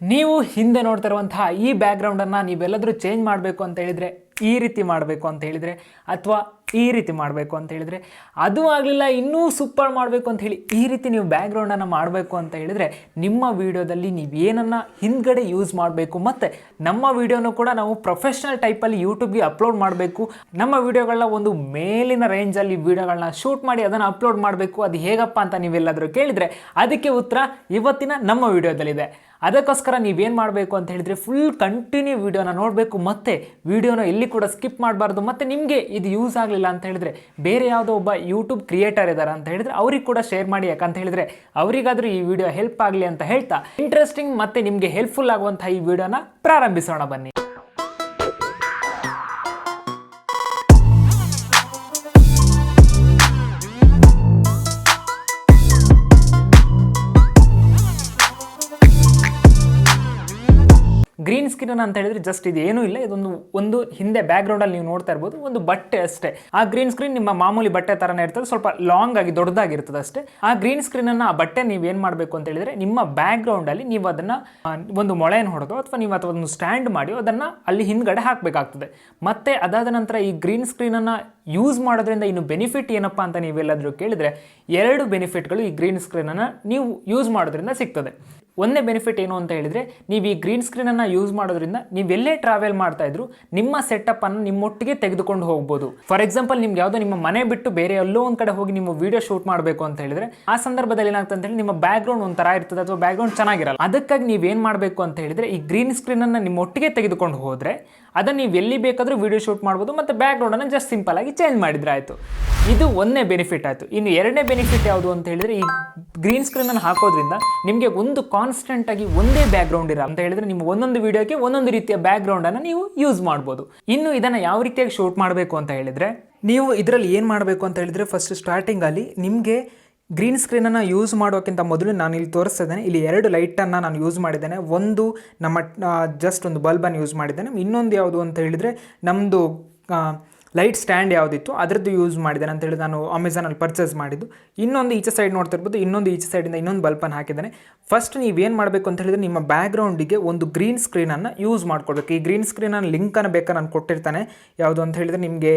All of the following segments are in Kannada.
ನೀವು ಹಿಂದೆ ನೋಡ್ತಾ ಇರುವಂತಹ ಈ ಬ್ಯಾಕ್ಗ್ರೌಂಡನ್ನು ನೀವೆಲ್ಲಾದರೂ ಚೇಂಜ್ ಮಾಡಬೇಕು ಅಂತ ಹೇಳಿದರೆ ಈ ರೀತಿ ಮಾಡಬೇಕು ಅಂತ ಹೇಳಿದರೆ ಅಥವಾ ಈ ರೀತಿ ಮಾಡಬೇಕು ಅಂತ ಹೇಳಿದರೆ ಅದು ಆಗಲಿಲ್ಲ ಇನ್ನೂ ಸೂಪರ್ ಮಾಡಬೇಕು ಅಂತ ಹೇಳಿ ಈ ರೀತಿ ನೀವು ಬ್ಯಾಕ್ಗ್ರೌಂಡನ್ನು ಮಾಡಬೇಕು ಅಂತ ಹೇಳಿದರೆ ನಿಮ್ಮ ವೀಡಿಯೋದಲ್ಲಿ ನೀವು ಏನನ್ನು ಹಿಂದ್ಗಡೆ ಯೂಸ್ ಮಾಡಬೇಕು ಮತ್ತು ನಮ್ಮ ವೀಡಿಯೋನು ಕೂಡ ನಾವು ಪ್ರೊಫೆಷ್ನಲ್ ಟೈಪಲ್ಲಿ ಯೂಟ್ಯೂಬ್ಗೆ ಅಪ್ಲೋಡ್ ಮಾಡಬೇಕು. ನಮ್ಮ ವೀಡಿಯೋಗಳನ್ನ ಒಂದು ಮೇಲಿನ ರೇಂಜಲ್ಲಿ ವೀಡಿಯೋಗಳನ್ನ ಶೂಟ್ ಮಾಡಿ ಅದನ್ನು ಅಪ್ಲೋಡ್ ಮಾಡಬೇಕು. ಅದು ಹೇಗಪ್ಪ ಅಂತ ನೀವೆಲ್ಲಾದರೂ ಕೇಳಿದರೆ ಅದಕ್ಕೆ ಉತ್ತರ ಇವತ್ತಿನ ನಮ್ಮ ವೀಡಿಯೋದಲ್ಲಿದೆ. ಅದಕ್ಕೋಸ್ಕರ ನೀವೇನು ಮಾಡಬೇಕು ಅಂತ ಹೇಳಿದರೆ ಫುಲ್ ಕಂಟಿನ್ಯೂ ವೀಡಿಯೋನ ನೋಡಬೇಕು ಮತ್ತು ವೀಡಿಯೋನ ಎಲ್ಲಿ ಕೂಡ ಸ್ಕಿಪ್ ಮಾಡಬಾರ್ದು. ಮತ್ತು ನಿಮಗೆ ಇದು ಯೂಸ್ ಆಗಲಿಲ್ಲ ಅಂತ ಹೇಳಿದರೆ ಬೇರೆ ಯಾವುದೋ ಒಬ್ಬ ಯೂಟ್ಯೂಬ್ ಕ್ರಿಯೇಟರ್ ಇದ್ದಾರೆ ಅಂತ ಹೇಳಿದರೆ ಅವ್ರಿಗೆ ಕೂಡ ಶೇರ್ ಮಾಡಿ. ಯಾಕಂತ ಹೇಳಿದರೆ ಅವರಿಗಾದರೂ ಈ ವಿಡಿಯೋ ಹೆಲ್ಪ್ ಆಗಲಿ ಅಂತ ಹೇಳ್ತಾ ಇಂಟ್ರೆಸ್ಟಿಂಗ್ ಮತ್ತು ನಿಮಗೆ ಹೆಲ್ಪ್ಫುಲ್ ಆಗುವಂಥ ಈ ವಿಡಿಯೋನ ಪ್ರಾರಂಭಿಸೋಣ ಬನ್ನಿ. ಗ್ರೀನ್ ಸ್ಕ್ರೀನ್ ಅಂತ ಹೇಳಿದ್ರೆ ಜಸ್ಟ್ ಇದು ಏನೂ ಇಲ್ಲ, ಒಂದು ಹಿಂದೆ ಬ್ಯಾಕ್ಗ್ರೌಂಡಲ್ಲಿ ನೀವು ನೋಡ್ತಾ ಇರ್ಬೋದು ಒಂದು ಬಟ್ಟೆ ಅಷ್ಟೇ. ಆ ಗ್ರೀನ್ ಸ್ಕ್ರೀನ್ ನಿಮ್ಮ ಮಾಮೂಲಿ ಬಟ್ಟೆ ಥರನೇ ಇರ್ತದೆ, ಸ್ವಲ್ಪ ಲಾಂಗ್ ಆಗಿ ದೊಡ್ಡದಾಗಿರ್ತದೆ ಅಷ್ಟೇ. ಆ ಗ್ರೀನ್ ಸ್ಕ್ರೀನನ್ನು ಆ ಬಟ್ಟೆ ನೀವೇನು ಮಾಡಬೇಕು ಅಂತ ಹೇಳಿದ್ರೆ ನಿಮ್ಮ ಬ್ಯಾಕ್ಗ್ರೌಂಡಲ್ಲಿ ನೀವು ಅದನ್ನು ಒಂದು ಮೊಳೆಯನ್ನು ಹೊಡೆದು ಅಥವಾ ನೀವು ಒಂದು ಸ್ಟ್ಯಾಂಡ್ ಮಾಡಿ ಅದನ್ನು ಅಲ್ಲಿ ಹಿಂದ್ಗಡೆ ಹಾಕಬೇಕಾಗ್ತದೆ. ಮತ್ತು ಅದಾದ ನಂತರ ಈ ಗ್ರೀನ್ ಸ್ಕ್ರೀನನ್ನು ಯೂಸ್ ಮಾಡೋದ್ರಿಂದ ಇನ್ನು ಬೆನಿಫಿಟ್ ಏನಪ್ಪ ಅಂತ ನೀವೆಲ್ಲಾದರೂ ಕೇಳಿದರೆ ಎರಡು ಬೆನಿಫಿಟ್ಗಳು ಈ ಗ್ರೀನ್ ಸ್ಕ್ರೀನನ್ನು ನೀವು ಯೂಸ್ ಮಾಡೋದ್ರಿಂದ ಸಿಗ್ತದೆ. ಒಂದೇ ಬೆನಿಫಿಟ್ ಏನು ಅಂತ ಹೇಳಿದರೆ ನೀವು ಈ ಗ್ರೀನ್ ಸ್ಕ್ರೀನನ್ನು ಯೂಸ್ ಮಾಡೋದ್ರಿಂದ ನೀವೆಲ್ಲೇ ಟ್ರಾವೆಲ್ ಮಾಡ್ತಾ ಇದ್ರು ನಿಮ್ಮ ಸೆಟಪ್ಪನ್ನು ನಿಮ್ಮೊಟ್ಟಿಗೆ ತೆಗೆದುಕೊಂಡು ಹೋಗ್ಬೋದು. ಫಾರ್ ಎಕ್ಸಾಂಪಲ್ ನಿಮ್ಗೆ ಯಾವುದೋ ನಿಮ್ಮ ಮನೆ ಬಿಟ್ಟು ಬೇರೆ ಎಲ್ಲೋ ಒಂದು ಕಡೆ ಹೋಗಿ ನೀವು ವಿಡಿಯೋ ಶೂಟ್ ಮಾಡಬೇಕು ಅಂತ ಹೇಳಿದರೆ ಆ ಸಂದರ್ಭದಲ್ಲಿ ಏನಾಗ್ತದೆ ಅಂತ ಹೇಳಿ ನಿಮ್ಮ ಬ್ಯಾಕ್ಗ್ರೌಂಡ್ ಒಂಥರ ಇರ್ತದೆ ಅಥವಾ ಬ್ಯಾಕ್ಗ್ರೌಂಡ್ ಚೆನ್ನಾಗಿರಲ್ಲ. ಅದಕ್ಕಾಗಿ ನೀವೇನು ಮಾಡಬೇಕು ಅಂತ ಹೇಳಿದರೆ ಈ ಗ್ರೀನ್ ಸ್ಕ್ರೀನನ್ನು ನಿಮ್ಮೊಟ್ಟಿಗೆ ತೆಗೆದುಕೊಂಡು ಹೋದರೆ ಅದನ್ನು ನೀವು ಎಲ್ಲಿ ಬೇಕಾದರೂ ವಿಡಿಯೋ ಶೂಟ್ ಮಾಡ್ಬೋದು ಮತ್ತು ಬ್ಯಾಕ್ಗ್ರೌಂಡನ್ನು ಜಸ್ಟ್ ಸಿಂಪಲ್ ಆಗಿ ಚೇಂಜ್ ಮಾಡಿದರೆ ಆಯಿತು. ಇದು ಒಂದನೇ ಬೆನಿಫಿಟ್ ಆಯಿತು. ಇನ್ನು ಎರಡನೇ ಬೆನಿಫಿಟ್ ಯಾವುದು ಅಂತ ಹೇಳಿದರೆ ಈ ಗ್ರೀನ್ ಸ್ಕ್ರೀನನ್ನು ಹಾಕೋದ್ರಿಂದ ನಿಮಗೆ ಒಂದು ಕಾನ್ಸ್ಟೆಂಟ್ ಆಗಿ ಒಂದೇ ಬ್ಯಾಕ್ಗ್ರೌಂಡ್ ಇರ ಅಂತ ಹೇಳಿದರೆ ನೀವು ಒಂದೊಂದು ವಿಡಿಯೋಗೆ ಒಂದೊಂದು ರೀತಿಯ ಬ್ಯಾಕ್ಗ್ರೌಂಡನ್ನು ನೀವು ಯೂಸ್ ಮಾಡ್ಬೋದು. ಇನ್ನು ಇದನ್ನು ಯಾವ ರೀತಿಯಾಗಿ ಶೂಟ್ ಮಾಡಬೇಕು ಅಂತ ಹೇಳಿದರೆ ನೀವು ಇದರಲ್ಲಿ ಏನು ಮಾಡಬೇಕು ಅಂತ ಹೇಳಿದರೆ ಫಸ್ಟ್ ಸ್ಟಾರ್ಟಿಂಗಲ್ಲಿ ನಿಮಗೆ ಗ್ರೀನ್ ಸ್ಕ್ರೀನನ್ನು ಯೂಸ್ ಮಾಡೋಕ್ಕಿಂತ ಮೊದಲು ನಾನು ಇಲ್ಲಿ ತೋರಿಸ್ತಿದ್ದೇನೆ. ಇಲ್ಲಿ ಎರಡು ಲೈಟನ್ನು ನಾನು ಯೂಸ್ ಮಾಡಿದ್ದೇನೆ. ಒಂದು ನಮ್ಮ ಜಸ್ಟ್ ಒಂದು ಬಲ್ಬನ್ನು ಯೂಸ್ ಮಾಡಿದ್ದೇನೆ. ಇನ್ನೊಂದು ಯಾವುದು ಅಂತ ಹೇಳಿದರೆ ನಮ್ಮದು ಲೈಟ್ ಸ್ಟ್ಯಾಂಡ್ ಯಾವುದಿತ್ತು ಅದರದ್ದು ಯೂಸ್ ಮಾಡಿದ್ದೇನೆ ಅಂತ ಹೇಳಿ ನಾನು ಅಮೆಝಾನಲ್ಲಿ ಪರ್ಚೇಸ್ ಮಾಡಿದ್ದು. ಇನ್ನೊಂದು ಈಚೆ ಸೈಡ್ ನೋಡ್ತಿರ್ಬೋದು, ಇನ್ನೊಂದು ಈಚೆ ಸೈಡಿಂದ ಇನ್ನೊಂದು ಬಲ್ಬನ್ನು ಹಾಕಿದ್ದೇನೆ. ಫಸ್ಟ್ ನೀವೇನು ಮಾಡಬೇಕು ಅಂತ ಹೇಳಿದರೆ ನಿಮ್ಮ ಬ್ಯಾಕ್ಗ್ರೌಂಡಿಗೆ ಒಂದು ಗ್ರೀನ್ ಸ್ಕ್ರೀನನ್ನು ಯೂಸ್ ಮಾಡ್ಕೊಳ್ಬೇಕು. ಈ ಗ್ರೀನ್ ಸ್ಕ್ರೀನನ್ನು ಲಿಂಕನ್ನು ಬೇಕಾದ್ರೆ ನಾನು ಕೊಟ್ಟಿರ್ತಾನೆ. ಯಾವುದು ಅಂತ ಹೇಳಿದರೆ ನಿಮಗೆ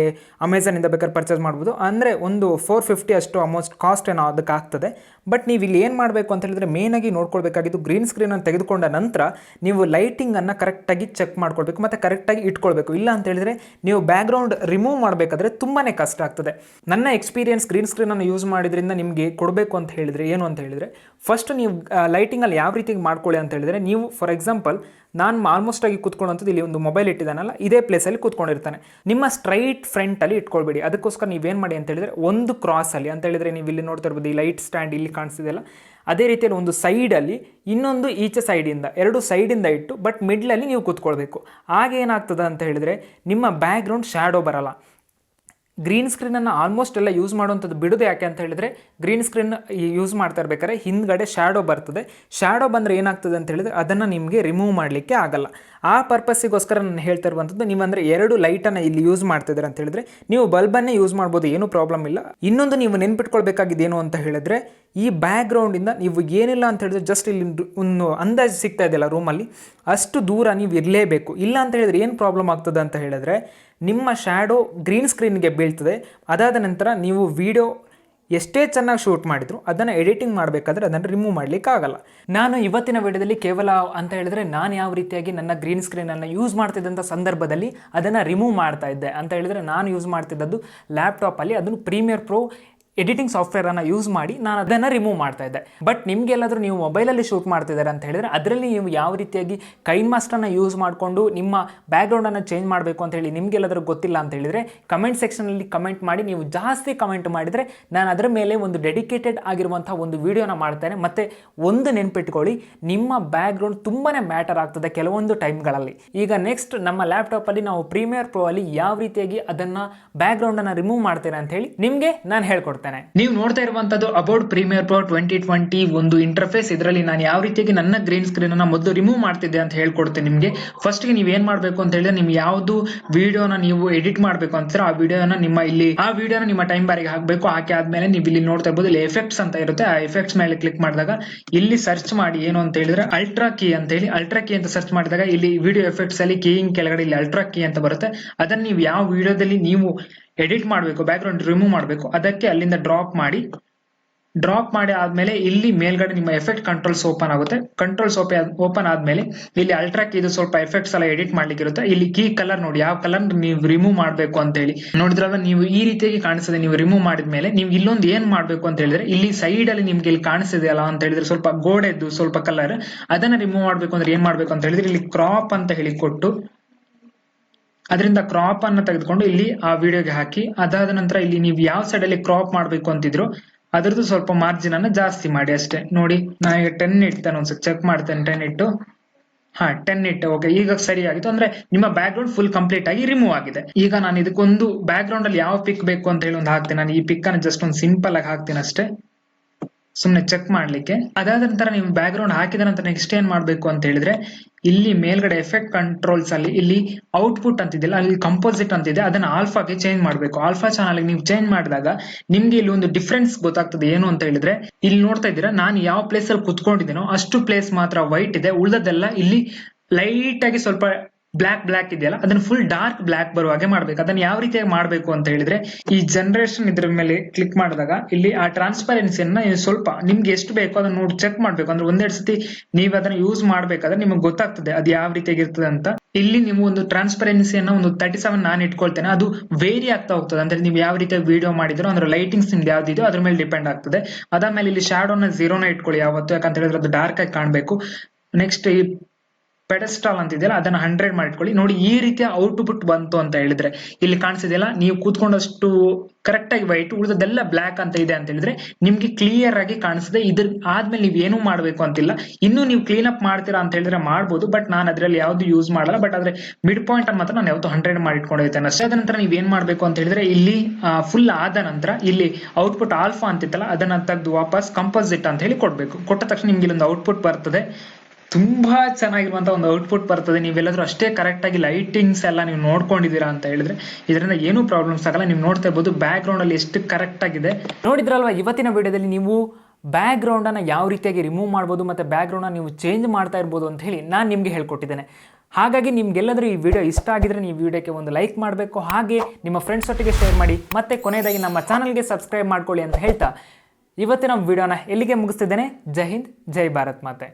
ಅಮೆಝಾನಿಂದ ಬೇಕಾದ್ರೆ ಪರ್ಚೇಸ್ ಮಾಡ್ಬೋದು. ಅಂದರೆ ಒಂದು 450 ಅಷ್ಟು ಆಲ್ಮೋಸ್ಟ್ ಕಾಸ್ಟ್ ಏನೋ ಅದಕ್ಕೆ ಆಗ್ತದೆ. ಬಟ್ ನೀವು ಇಲ್ಲಿ ಏನು ಮಾಡಬೇಕು ಅಂತ ಹೇಳಿದರೆ ಮೇನಾಗಿ ನೋಡ್ಕೊಳ್ಬೇಕಾಗಿದ್ದು ಗ್ರೀನ್ ಸ್ಕ್ರೀನನ್ನು ತೆಗೆದುಕೊಂಡ ನಂತರ ನೀವು ಲೈಟಿಂಗನ್ನು ಕರೆಕ್ಟಾಗಿ ಚೆಕ್ ಮಾಡ್ಕೊಳ್ಬೇಕು ಮತ್ತು ಕರೆಕ್ಟಾಗಿ ಇಟ್ಕೊಳ್ಬೇಕು. ಇಲ್ಲ ಅಂತ ಹೇಳಿದರೆ ನೀವು ಬ್ಯಾಕ್ಗ್ರೌಂಡ್ ರಿಮೂವ್ ಮಾಡಬೇಕಾದ್ರೆ ತುಂಬಾ ಕಷ್ಟ ಆಗ್ತದೆ. ನನ್ನ ಎಕ್ಸ್ಪೀರಿಯನ್ಸ್ ಗ್ರೀನ್ ಸ್ಕ್ರೀನನ್ನು ಯೂಸ್ ಮಾಡಿದ್ರಿಂದ ನಿಮಗೆ ಕೊಡಬೇಕು ಅಂತ ಹೇಳಿದರೆ ಏನು ಅಂತ ಹೇಳಿದರೆ ಫಸ್ಟ್ ನೀವು ಲೈಟಿಂಗಲ್ಲಿ ಯಾವ ರೀತಿ ಮಾಡ್ಕೊಳ್ಳಿ ಅಂತ ಹೇಳಿದರೆ ನೀವು ಫಾರ್ ಎಕ್ಸಾಂಪಲ್ ನಾನು ಆಲ್ಮೋಸ್ಟ್ ಆಗಿ ಕೂತ್ಕೊಳ್ಳೋಂಥದ್ದು ಇಲ್ಲಿ ಒಂದು ಮೊಬೈಲ್ ಇಟ್ಟಿದ್ದಾನಲ್ಲ ಇದೇ ಪ್ಲೇಸಲ್ಲಿ ಕೂತ್ಕೊಂಡಿರ್ತಾನೆ. ನಿಮ್ಮ ಸ್ಟ್ರೈಟ್ ಫ್ರಂಟಲ್ಲಿ ಇಟ್ಕೊಳ್ಬೇಡಿ. ಅದಕ್ಕೋಸ್ಕರ ನೀವೇನು ಮಾಡಿ ಅಂತ ಹೇಳಿದರೆ ಒಂದು ಕ್ರಾಸಲ್ಲಿ ಅಂತ ಹೇಳಿದರೆ ನೀವು ಇಲ್ಲಿ ನೋಡ್ತಾ ಇರ್ಬೋದು ಈ ಲೈಟ್ ಸ್ಟ್ಯಾಂಡ್ ಇಲ್ಲಿ ಕಾಣಿಸ್ತಿದೆಯಲ್ಲ ಅದೇ ರೀತಿಯಲ್ಲಿ ಒಂದು ಸೈಡಲ್ಲಿ ಇನ್ನೊಂದು ಈಚೆ ಸೈಡಿಂದ ಎರಡು ಸೈಡಿಂದ ಇಟ್ಟು ಬಟ್ ಮಿಡ್ಲಲ್ಲಿ ನೀವು ಕೂತ್ಕೊಳ್ಬೇಕು. ಆಗ ಏನಾಗ್ತದೆ ಅಂತ ಹೇಳಿದರೆ ನಿಮ್ಮ ಬ್ಯಾಕ್ಗ್ರೌಂಡ್ ಶ್ಯಾಡೋ ಬರಲ್ಲ. ಗ್ರೀನ್ ಸ್ಕ್ರೀನನ್ನು ಆಲ್ಮೋಸ್ಟ್ ಎಲ್ಲ ಯೂಸ್ ಮಾಡುವಂಥದ್ದು ಬಿಡೋದು ಯಾಕೆ ಅಂತ ಹೇಳಿದರೆ ಗ್ರೀನ್ ಸ್ಕ್ರೀನ್ ಯೂಸ್ ಮಾಡ್ತಾ ಇರ್ಬೇಕಾದ್ರೆ ಹಿಂದ್ಗಡೆ ಶ್ಯಾಡೋ ಬರ್ತದೆ. ಶ್ಯಾಡೋ ಬಂದರೆ ಏನಾಗ್ತದೆ ಅಂತ ಹೇಳಿದರೆ ಅದನ್ನು ನಿಮಗೆ ರಿಮೂವ್ ಮಾಡಲಿಕ್ಕೆ ಆಗಲ್ಲ. ಆ ಪರ್ಪಸ್ಸಿಗೋಸ್ಕರ ನಾನು ಹೇಳ್ತಾ ಇರುವಂಥದ್ದು ನೀವಂದರೆ ಎರಡು ಲೈಟನ್ನು ಇಲ್ಲಿ ಯೂಸ್ ಮಾಡ್ತಿದ್ದಾರೆ ಅಂತ ಹೇಳಿದರೆ ನೀವು ಬಲ್ಬನ್ನೇ ಯೂಸ್ ಮಾಡ್ಬೋದು, ಏನೂ ಪ್ರಾಬ್ಲಮ್ ಇಲ್ಲ. ಇನ್ನೊಂದು ನೀವು ನೆನ್ಪಿಟ್ಕೊಳ್ಬೇಕಾಗಿದ್ದೇನು ಅಂತ ಹೇಳಿದರೆ ಈ ಬ್ಯಾಕ್ಗ್ರೌಂಡಿಂದ ನೀವು ಏನಿಲ್ಲ ಅಂತ ಹೇಳಿದ್ರೆ ಜಸ್ಟ್ ಇಲ್ಲಿ ಒಂದು ಅಂದಾಜು ಸಿಗ್ತಾ ಇದೆಯಲ್ಲ ರೂಮಲ್ಲಿ ಅಷ್ಟು ದೂರ ನೀವು ಇರಲೇಬೇಕು. ಇಲ್ಲ ಅಂತ ಹೇಳಿದರೆ ಏನು ಪ್ರಾಬ್ಲಮ್ ಆಗ್ತದೆ ಅಂತ ಹೇಳಿದರೆ ನಿಮ್ಮ ಶ್ಯಾಡೋ ಗ್ರೀನ್ ಸ್ಕ್ರೀನ್ಗೆ ಬೀಳ್ತದೆ. ಅದಾದ ನಂತರ ನೀವು ವಿಡಿಯೋ ಎಷ್ಟೇ ಚೆನ್ನಾಗಿ ಶೂಟ್ ಮಾಡಿದ್ರು ಅದನ್ನು ಎಡಿಟಿಂಗ್ ಮಾಡಬೇಕಾದ್ರೆ ಅದನ್ನು ರಿಮೂವ್ ಮಾಡಲಿಕ್ಕೆ ಆಗಲ್ಲ. ನಾನು ಇವತ್ತಿನ ವಿಡಿಯೋದಲ್ಲಿ ಕೇವಲ ಅಂತ ಹೇಳಿದರೆ ನಾನು ಯಾವ ರೀತಿಯಾಗಿ ನನ್ನ ಗ್ರೀನ್ ಸ್ಕ್ರೀನನ್ನು ಯೂಸ್ ಮಾಡ್ತಿದ್ದಂಥ ಸಂದರ್ಭದಲ್ಲಿ ಅದನ್ನು ರಿಮೂವ್ ಮಾಡ್ತಾ ಇದ್ದೆ ಅಂತ ಹೇಳಿದರೆ ನಾನು ಯೂಸ್ ಮಾಡ್ತಿದ್ದದ್ದು ಲ್ಯಾಪ್ಟಾಪಲ್ಲಿ ಅದನ್ನು ಪ್ರೀಮಿಯರ್ ಪ್ರೋ ಎಡಿಟಿಂಗ್ ಸಾಫ್ಟ್ವೇರನ್ನು ಯೂಸ್ ಮಾಡಿ ನಾನು ಅದನ್ನು ರಿಮೂವ್ ಮಾಡ್ತಾ ಇದ್ದೆ. ಬಟ್ ನಿಮಗೆಲ್ಲಾದರೂ ನೀವು ಮೊಬೈಲಲ್ಲಿ ಶೂಟ್ ಮಾಡ್ತಿದ್ದಾರೆ ಅಂತ ಹೇಳಿದರೆ ಅದರಲ್ಲಿ ನೀವು ಯಾವ ರೀತಿಯಾಗಿ ಕೈನ್ ಮಾಸ್ಟರ್ನ ಯೂಸ್ ಮಾಡಿಕೊಂಡು ನಿಮ್ಮ ಬ್ಯಾಕ್ಗ್ರೌಂಡನ್ನು ಚೇಂಜ್ ಮಾಡಬೇಕು ಅಂತ ಹೇಳಿ ನಿಮಗೆಲ್ಲಾದರೂ ಗೊತ್ತಿಲ್ಲ ಅಂತ ಹೇಳಿದರೆ ಕಮೆಂಟ್ ಸೆಕ್ಷನಲ್ಲಿ ಕಮೆಂಟ್ ಮಾಡಿ. ನೀವು ಜಾಸ್ತಿ ಕಮೆಂಟ್ ಮಾಡಿದರೆ ನಾನು ಅದರ ಮೇಲೆ ಒಂದು ಡೆಡಿಕೇಟೆಡ್ ಆಗಿರುವಂಥ ಒಂದು ವಿಡಿಯೋನ ಮಾಡ್ತೇನೆ. ಮತ್ತು ಒಂದು ನೆನ್ಪಿಟ್ಕೊಳ್ಳಿ, ನಿಮ್ಮ ಬ್ಯಾಕ್ಗ್ರೌಂಡ್ ತುಂಬಾ ಮ್ಯಾಟರ್ ಆಗ್ತದೆ ಕೆಲವೊಂದು ಟೈಮ್ಗಳಲ್ಲಿ. ಈಗ ನೆಕ್ಸ್ಟ್ ನಮ್ಮ ಲ್ಯಾಪ್ಟಾಪಲ್ಲಿ ನಾವು ಪ್ರೀಮಿಯರ್ ಪ್ರೋ ಅಲ್ಲಿ ಯಾವ ರೀತಿಯಾಗಿ ಅದನ್ನು ಬ್ಯಾಕ್ಗ್ರೌಂಡನ್ನು ರಿಮೂವ್ ಮಾಡ್ತೇನೆ ಅಂತ ಹೇಳಿ ನಿಮಗೆ ನಾನು ಹೇಳ್ಕೊಡ್ತೇನೆ. ಹೇಳ್ಕೊಡ್ತೇನೆ. ನೀವು ನೋಡ್ತಾ ಇರುವಂತದ್ದು ಅಬೌಟ್ ಪ್ರೀಮಿಯರ್ ಪ್ರೋ 2020 ಒಂದು ಇಂಟರ್ಫೇಸ್. ಇದರಲ್ಲಿ ನಾನು ಯಾವ ರೀತಿಯಾಗಿ ನನ್ನ ಗ್ರೀನ್ ಸ್ಕ್ರೀನ್ ಅನ್ನ ಮೊದಲು ರಿಮೂವ್ ಮಾಡ್ತಿದ್ದೆ ಅಂತ ಹೇಳ್ಕೊಡ್ತೇನೆ ನಿಮಗೆ. ಫಸ್ಟ್ ಗೆ ನೀವು ಏನ್ ಮಾಡ್ಬೇಕು ಅಂತ ಹೇಳಿದ್ರೆ, ನಿಮ್ಗೆ ಯಾವ್ದು ವಿಡಿಯೋನ ನೀವು ಎಡಿಟ್ ಮಾಡ್ಬೇಕು ಅಂತೀರಾ ಆ ವಿಡಿಯೋನ ನಿಮ್ಮ ಟೈಮ್ ಬಾರಿಗೆ ಹಾಕಬೇಕು. ಹಾಕಿ ಆದ್ಮೇಲೆ ನೀವು ಇಲ್ಲಿ ನೋಡ್ತಾ ಇರ್ಬೋದು, ಇಲ್ಲಿ ಎಫೆಕ್ಟ್ಸ್ ಅಂತ ಇರುತ್ತೆ. ಆ ಎಫೆಕ್ಟ್ಸ್ ಮೇಲೆ ಕ್ಲಿಕ್ ಮಾಡಿದಾಗ ಇಲ್ಲಿ ಸರ್ಚ್ ಮಾಡಿ ಏನು ಅಂತ ಹೇಳಿದ್ರೆ ಅಲ್ಟ್ರಾ ಕೀ ಅಂತ ಹೇಳಿ. ಅಲ್ಟ್ರಾ ಕೀ ಅಂತ ಸರ್ಚ್ ಮಾಡಿದಾಗ ಇಲ್ಲಿ ವಿಡಿಯೋ ಎಫೆಕ್ಟ್ಸ್ ಅಲ್ಲಿ ಕೀಯಿಂಗ್ ಕೆಳಗಡೆ ಇಲ್ಲಿ ಅಲ್ಟ್ರಾ ಕೀ ಅಂತ ಬರುತ್ತೆ. ಅದನ್ನ ನೀವು ಯಾವ ವಿಡಿಯೋದಲ್ಲಿ ನೀವು ಎಡಿಟ್ ಮಾಡಬೇಕು, ಬ್ಯಾಕ್ ಗ್ರೌಂಡ್ ರಿಮೂವ್ ಮಾಡಬೇಕು, ಅದಕ್ಕೆ ಅಲ್ಲಿಂದ ಡ್ರಾಪ್ ಮಾಡಿ ಆದ್ಮೇಲೆ ಇಲ್ಲಿ ಮೇಲ್ಗಡೆ ನಿಮ್ಮ ಎಫೆಕ್ಟ್ ಕಂಟ್ರೋಲ್ಸ್ ಓಪನ್ ಆಗುತ್ತೆ. ಕಂಟ್ರೋಲ್ಸ್ ಓಪನ್ ಆದ್ಮೇಲೆ ಇಲ್ಲಿ ಅಲ್ಟ್ರಾ ಕೀ ಇದು ಸ್ವಲ್ಪ ಎಫೆಕ್ಟ್ಸ್ ಎಲ್ಲ ಎಡಿಟ್ ಮಾಡ್ಲಿಕ್ಕೆ ಇರುತ್ತೆ. ಇಲ್ಲಿ ಕೀ ಕಲರ್ ನೋಡಿ, ಯಾವ ಕಲರ್ ನೀವು ರಿಮೂವ್ ಮಾಡಬೇಕು ಅಂತ ಹೇಳಿ ನೋಡಿದ್ರಲ್ಲ. ನೀವು ಈ ರೀತಿಯಾಗಿ ಕಾಣಿಸ್ತದೆ. ನೀವು ರಿಮೂವ್ ಮಾಡಿದ್ಮೇಲೆ ನೀವು ಇಲ್ಲೊಂದು ಏನ್ ಮಾಡ್ಬೇಕು ಅಂತ ಹೇಳಿದ್ರೆ, ಇಲ್ಲಿ ಸೈಡ್ ಅಲ್ಲಿ ನಿಮ್ಗೆ ಇಲ್ಲಿ ಕಾಣಿಸ್ತಿದೆ ಅಲ್ಲ ಅಂತ ಹೇಳಿದ್ರೆ ಸ್ವಲ್ಪ ಗೋಡೆದ್ದು ಸ್ವಲ್ಪ ಕಲರ್, ಅದನ್ನ ರಿಮೂವ್ ಮಾಡ್ಬೇಕು ಅಂದ್ರೆ ಏನ್ ಮಾಡ್ಬೇಕು ಅಂತ ಹೇಳಿದ್ರೆ, ಇಲ್ಲಿ ಕ್ರಾಪ್ ಅಂತ ಹೇಳಿ ಕೊಟ್ಟು ಅದರಿಂದ ಕ್ರಾಪ್ ಅನ್ನ ತೆಗೆದುಕೊಂಡು ಇಲ್ಲಿ ಆ ವಿಡಿಯೋಗೆ ಹಾಕಿ. ಅದಾದ ನಂತರ ಇಲ್ಲಿ ನೀವು ಯಾವ ಸೈಡ್ ಅಲ್ಲಿ ಕ್ರಾಪ್ ಮಾಡ್ಬೇಕು ಅಂತಿದ್ರು ಅದ್ರದ್ದು ಸ್ವಲ್ಪ ಮಾರ್ಜಿನ್ ಅನ್ನ ಜಾಸ್ತಿ ಮಾಡಿ ಅಷ್ಟೇ. ನೋಡಿ ನಾ ಈಗ 10 ಇಡ್ತೇನೆ, ಒಂದ್ಸಲ ಚೆಕ್ ಮಾಡ್ತೇನೆ. 10 ಇಟ್ಟು 10 ಇಟ್ಟು ಓಕೆ, ಈಗ ಸರಿ ಆಗಿತ್ತು. ಅಂದ್ರೆ ನಿಮ್ಮ ಬ್ಯಾಕ್ ಗ್ರೌಂಡ್ ಫುಲ್ ಕಂಪ್ಲೀಟ್ ಆಗಿ ರಿಮೂವ್ ಆಗಿದೆ. ಈಗ ನಾನು ಇದಕ್ಕೊಂದು ಬ್ಯಾಕ್ ಗ್ರೌಂಡ್ ಅಲ್ಲಿ ಯಾವ ಪಿಕ್ ಬೇಕು ಅಂತ ಹೇಳಿ ಒಂದು ಹಾಕ್ತೇನೆ. ನಾನು ಈ ಪಿಕ್ ಅನ್ನು ಜಸ್ಟ್ ಒಂದು ಸಿಂಪಲ್ ಆಗಿ ಹಾಕ್ತೀನಿ ಅಷ್ಟೇ, ಸುಮ್ನೆ ಚೆಕ್ ಮಾಡ್ಲಿಕ್ಕೆ. ಅದಾದ ನಂತರ ನೀವು ಬ್ಯಾಕ್ ಗ್ರೌಂಡ್ ಹಾಕಿದ ನಂತರ ನೆಕ್ಸ್ಟ್ ಏನ್ ಮಾಡ್ಬೇಕು ಅಂತ ಹೇಳಿದ್ರೆ, ಇಲ್ಲಿ ಮೇಲ್ಗಡೆ ಎಫೆಕ್ಟ್ ಕಂಟ್ರೋಲ್ಸ್ ಅಲ್ಲಿ ಇಲ್ಲಿ ಔಟ್ಪುಟ್ ಅಂತಿದೆಯಲ್ಲ, ಅಲ್ಲಿ ಕಂಪೋಸಿಟ್ ಅಂತಿದೆ, ಅದನ್ನ ಆಲ್ಫಾಗೆ ಚೇಂಜ್ ಮಾಡಬೇಕು. ಆಲ್ಫಾ ಚಾನಲ್ ನೀವು ಚೇಂಜ್ ಮಾಡಿದಾಗ ನಿಮ್ಗೆ ಇಲ್ಲಿ ಒಂದು ಡಿಫ್ರೆನ್ಸ್ ಗೊತ್ತಾಗ್ತದೆ. ಏನು ಅಂತ ಹೇಳಿದ್ರೆ, ಇಲ್ಲಿ ನೋಡ್ತಾ ಇದ್ದೀರಾ, ನಾನು ಯಾವ ಪ್ಲೇಸ್ ಅಲ್ಲಿ ಕುತ್ಕೊಂಡಿದ್ದೀನೋ ಅಷ್ಟು ಪ್ಲೇಸ್ ಮಾತ್ರ ವೈಟ್ ಇದೆ, ಉಳಿದದೆಲ್ಲ ಇಲ್ಲಿ ಲೈಟ್ ಆಗಿ ಸ್ವಲ್ಪ ಬ್ಲಾಕ್ ಇದೆಯಲ್ಲ, ಅದನ್ನ ಫುಲ್ ಡಾರ್ಕ್ ಬ್ಲಾಕ್ ಬರುವ ಹಾಗೆ ಮಾಡ್ಬೇಕು. ಅದನ್ನ ಯಾವ ರೀತಿಯಾಗಿ ಮಾಡ್ಬೇಕು ಅಂತ ಹೇಳಿದ್ರೆ, ಈ ಜನರೇಷನ್ ಇದ್ರ ಮೇಲೆ ಕ್ಲಿಕ್ ಮಾಡಿದಾಗ ಇಲ್ಲಿ ಆ ಟ್ರಾನ್ಸ್ಪರೆನ್ಸಿಯನ್ನ ಸ್ವಲ್ಪ ನಿಮ್ಗೆ ಎಷ್ಟು ಬೇಕೋ ಅದನ್ನ ನೋಡಿ ಚೆಕ್ ಮಾಡ್ಬೇಕು. ಅಂದ್ರೆ ಒಂದೆರಡು ಸತಿ ನೀವು ಅದನ್ನ ಯೂಸ್ ಮಾಡ್ಬೇಕಾದ್ರೆ ನಿಮಗೆ ಗೊತ್ತಾಗ್ತದೆ ಅದು ಯಾವ ರೀತಿಯಾಗಿ ಇರ್ತದೆ ಅಂತ. ಇಲ್ಲಿ ನೀವು ಒಂದು ಟ್ರಾನ್ಸ್ಪರೆನ್ಸಿಯನ್ನ ಒಂದು 37 ನಾನು ಇಟ್ಕೊಳ್ತೇನೆ. ಅದು ವೇರಿ ಆಗ್ತಾ ಹೋಗ್ತದೆ. ಅಂದ್ರೆ ನೀವು ಯಾವ ರೀತಿಯಾಗಿ ವಿಡಿಯೋ ಮಾಡಿದ್ರು ಅಂದ್ರೆ ಲೈಟಿಂಗ್ಸ್ ನಿಮ್ದು ಯಾವ್ದಿದೆಯೋ ಅದ್ರ ಮೇಲೆ ಡಿಪೆಂಡ್ ಆಗ್ತದೆ. ಅದಾದ್ಮೇಲೆ ಇಲ್ಲಿ ಶಾಡೋನ 0 ಇಟ್ಕೊಳ್ಳಿ ಯಾವತ್ತು, ಯಾಕಂತ ಹೇಳಿದ್ರೆ ಅದು ಡಾರ್ಕ್ ಆಗಿ ಕಾಣಬೇಕು. ನೆಕ್ಸ್ಟ್ ಈ ಪೆಡಸ್ಟಾಲ್ ಅಂತಿದೆಯಲ್ಲ ಅದನ್ನ 100 ಮಾಡಿಟ್ಕೊಳ್ಳಿ. ನೋಡಿ ಈ ರೀತಿಯ ಔಟ್ಪುಟ್ ಬಂತು ಅಂತ ಹೇಳಿದ್ರೆ, ಇಲ್ಲಿ ಕಾಣಿಸಿದೆಯಲ್ಲ, ನೀವು ಕೂತ್ಕೊಂಡಷ್ಟು ಕರೆಕ್ಟ್ ಆಗಿ ವೈಟ್, ಉಳಿದದೆಲ್ಲ ಬ್ಲಾಕ್ ಅಂತ ಇದೆ ಅಂತ ಹೇಳಿದ್ರೆ ನಿಮ್ಗೆ ಕ್ಲಿಯರ್ ಆಗಿ ಕಾಣಿಸ್ತದೆ. ಇದ್ರ ಆದ್ಮೇಲೆ ನೀವು ಏನು ಮಾಡ್ಬೇಕು ಅಂತಿಲ್ಲ. ಇನ್ನು ನೀವು ಕ್ಲೀನ್ ಅಪ್ ಮಾಡ್ತೀರಾ ಅಂತ ಹೇಳಿದ್ರೆ ಮಾಡ್ಬೋದು, ಬಟ್ ನಾನು ಅದ್ರಲ್ಲಿ ಯಾವ್ದು ಯೂಸ್ ಮಾಡಲ್ಲ. ಬಟ್ ಆದ್ರೆ ಮಿಡ್ ಪಾಯಿಂಟ್ ಅನ್ನು ಮಾತ್ರ ನಾನು ಯಾವತ್ತು 100 ಮಾಡಿಟ್ಕೊಂಡಿರ್ತೇನೆ ಅಷ್ಟೇ. ಅದ ನಂತರ ನೀವ್ ಏನ್ ಮಾಡ್ಬೇಕು ಅಂತ ಹೇಳಿದ್ರೆ, ಇಲ್ಲಿ ಫುಲ್ ಆದ ನಂತರ ಇಲ್ಲಿ ಔಟ್ಪುಟ್ ಆಲ್ಫಾ ಅಂತಿತ್ತಲ್ಲ ಅದನ್ನ ತೆಗೆದು ವಾಪಸ್ ಕಂಪೋಸಿಟ್ ಅಂತ ಹೇಳಿ ಕೊಡ್ಬೇಕು. ಕೊಟ್ಟ ತಕ್ಷಣ ನಿಮ್ಗೆ ಇಲ್ಲೊಂದು ಔಟ್ಪುಟ್ ಬರ್ತದೆ. ತುಂಬಾ ಚೆನ್ನಾಗಿರುವಂತ ಒಂದು ಔಟ್ಪುಟ್ ಬರ್ತದೆ. ನೀವೆಲ್ಲಾದ್ರೂ ಅಷ್ಟೇ ಕರೆಕ್ಟ್ ಆಗಿ ಲೈಟಿಂಗ್ಸ್ ಎಲ್ಲ ನೀವು ನೋಡ್ಕೊಂಡಿದ್ದೀರಾ ಅಂತ ಹೇಳಿದ್ರೆ ಇದರಿಂದ ಏನೂ ಪ್ರಾಬ್ಲಮ್ಸ್ ಆಗಲ್ಲ. ನೀವು ನೋಡ್ತಾ ಇರ್ಬೋದು ಬ್ಯಾಕ್ ಗ್ರೌಂಡ್ ಅಲ್ಲಿ ಎಷ್ಟು ಕರೆಕ್ಟ್ ಆಗಿದೆ. ನೋಡಿದ್ರಲ್ವಾ, ಇವತ್ತಿನ ವಿಡಿಯೋದಲ್ಲಿ ನೀವು ಬ್ಯಾಕ್ ಗ್ರೌಂಡ್ ಅನ್ನ ಯಾವ ರೀತಿಯಾಗಿ ರಿಮೂವ್ ಮಾಡ್ಬೋದು ಮತ್ತೆ ಬ್ಯಾಕ್ ಗ್ರೌಂಡ್ ಅನ್ನ ನೀವು ಚೇಂಜ್ ಮಾಡ್ತಾ ಇರ್ಬೋದು ಅಂತ ಹೇಳಿ ನಾನು ನಿಮ್ಗೆ ಹೇಳ್ಕೊಟ್ಟಿದ್ದೇನೆ. ಹಾಗಾಗಿ ನಿಮ್ಗೆಲ್ಲಾದ್ರೂ ಈ ವಿಡಿಯೋ ಇಷ್ಟ ಆಗಿದ್ರೆ ನೀವು ವಿಡಿಯೋಕ್ಕೆ ಒಂದು ಲೈಕ್ ಮಾಡಬೇಕು, ಹಾಗೆ ನಿಮ್ಮ ಫ್ರೆಂಡ್ಸ್ ಒಟ್ಟಿಗೆ ಶೇರ್ ಮಾಡಿ, ಮತ್ತೆ ಕೊನೆಯದಾಗಿ ನಮ್ಮ ಚಾನಲ್ಗೆ ಸಬ್ಸ್ಕ್ರೈಬ್ ಮಾಡ್ಕೊಳ್ಳಿ ಅಂತ ಹೇಳ್ತಾ ಇವತ್ತಿನ ವಿಡಿಯೋನ ಎಲ್ಲಿಗೆ ಮುಗಿಸ್ತಿದ್ದೇನೆ. ಜೈ ಹಿಂದ್, ಜೈ ಭಾರತ್ ಮಾತೆ.